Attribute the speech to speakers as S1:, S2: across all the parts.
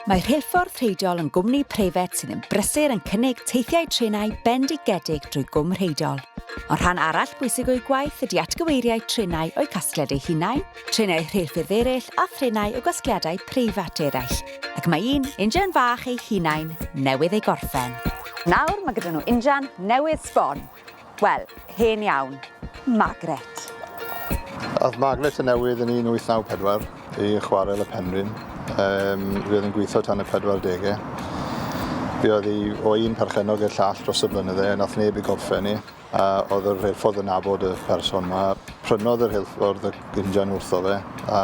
S1: Mae Rheilffordd Rheidol yn gwmni preifat sydd yn brysur yn cynnig teithiau trenau bendigedig drwy Gwm Rheidol. Ond rhan arall bwysig o'i gwaith ydy atgyweiriau trenau o'i casgliadau hunain, trenau rheilffyrdd eraill a threnau o gasgliadau preifat eraill. Ac mae injan fach ei hunain newydd ei gorffen. Nawr mae gyda nhw injan newydd sbon. Wel, hen iawn, Margaret.
S2: Oedd Margaret yn newydd yn 1894 i chwarel y Penrhyn. Fi oedd yn gweithio tan y 40au. Fi oedd hi o un perchenog i'r llall dros y blynydde, nath neb i gorffen ni. A oedd yr Rheilffordd yn nabod y person yma. Prynodd yr Rheilffordd y injan wrtho fe, a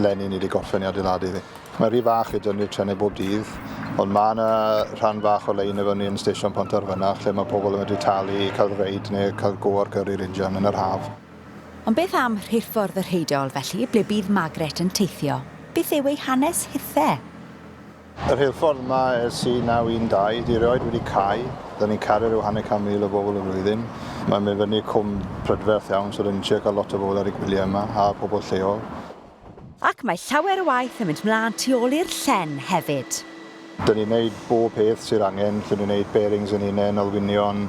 S2: Lenny ni wedi gorffen i adeiladu fi. Mae rhy fach i dynnu'r trenau bob dydd, ond mae yna rhan fach o lein efo ni yn Stesiwn Pontarfynach, lle mae pobl yn wedi talu, cael reid neu cael go ar gyrru'r injan yn yr haf.
S1: Ond beth am Rheilffordd y Rheidol felly, ble bydd Margaret yn teithio? Beth yw ei hanes hithau?
S2: Y Rheilffordd yma ers 1912, di rioed wedi cau. Da ni'n caru rhyw 100,000 o bobl y flwyddyn. Mae'n mynd fyny cwm prydferth iawn, so dyn ni'n trio cael lot o bobl ar ei gwyliau yma, a pobl lleol.
S1: Ac mae llawer o waith yn mynd mlaen tu ôl i'r llen hefyd.
S2: Dyn ni'n neud bob peth sydd angen, dyn ni'n neud bearings yn unen, alwinion,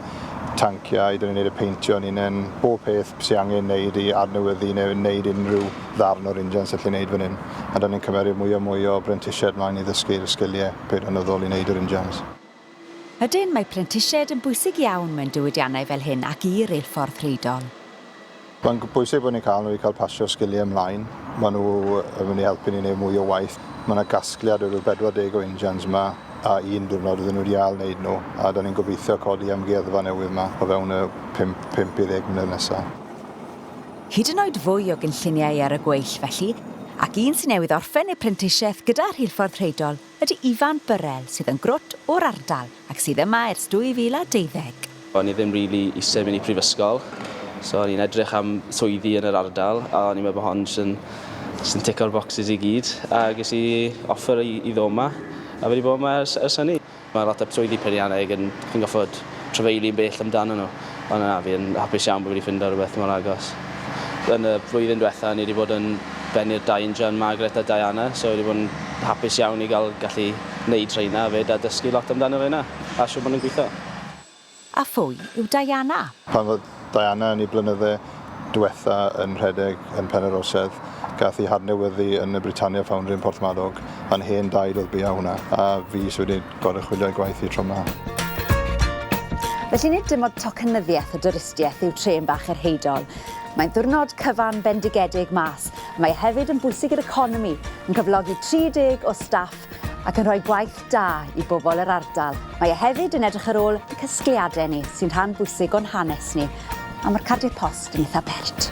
S2: tanciau, dyn ni'n neud y peintio yn unen, bob peth sydd angen neud i adnewyddu neu neud unrhyw ddarn o'r injan sy'n neud fan hyn. A dyn ni'n cymeryd mwy o brentisied mlaen i ddysgu'r sgiliau peirianyddol i neud yr injans.
S1: Ydyn, mae prentished yn bwysig iawn mewn diwydiannau fel hyn ac i Rheilffordd Rheidol.
S2: Mae'n bwysig bod ni'n cael nhw i cael pasio sgiliau ymlaen. Maen nhw yn mynd i helpu ni wneud mwy o waith. Mae yna gasgliad o'r 40 o injans yma a un diwrnod ydyn nhw wedi ail wneud nhw. A da ni'n gobeithio codi amgueddfa newydd yma o fewn y 5 i 10 mlynedd nesaf.
S1: Hyd yn oed fwy o gynlluniau ar y gweill felly, ac un sy'n newydd orffen eu prentisiaeth gyda Rheilffordd Rheidol ydy Ifan Byrrel sydd yn grwt o'r ardal ac sydd yma ers 2012.
S3: O'n i ddim rili eisiau mynd i prifysgol, so o'n i'n edrych am swyddi yn yr ardal a o'n i'n meddwl bod hon sy'n tico'r bocsys i gyd a ges i offer i ddod yma a fe wedi bod yma ers hynny. Mae lot o swyddi peirianneg yn chi'n goffod trefeili'n bell amdano nhw, ond yna fi yn hapus iawn bod wedi ffindo rhywbeth mor agos. Yn y flwyddyn diwetha ni wedi bod yn bennu'r dau injan Margaret a Diana, so wedi bod yn hapus iawn i gallu gwneud treina fyd a dysgu lot amdano fe yna, a siŵr bod nhw'n gweithio.
S1: A phwy yw Diana?
S2: Pan fod Diana yn ei blynydde diwetha yn rhedeg yn Penerosedd, gath ei hadnewyddu yn y Britannia Foundry yn Porthmadog, a'n hen daid oedd bia hwnna, a fi sydd wedi gorau chwilio gwaith i tro yma.
S1: Felly nid dim ond tocynyddiaeth o dwristiaeth yw tren bach yr Rheidol. Mae'n ddiwrnod cyfan bendigedig mas. Mae hefyd yn bwysig i'r economi, yn cyflogi 30 o staff ac yn rhoi gwaith da i bobl yr ardal. Mae hefyd yn edrych ar ôl y casgliadau ni sy'n rhan bwysig o'n hanes ni. A mae'r cardiau post yn eitha bert.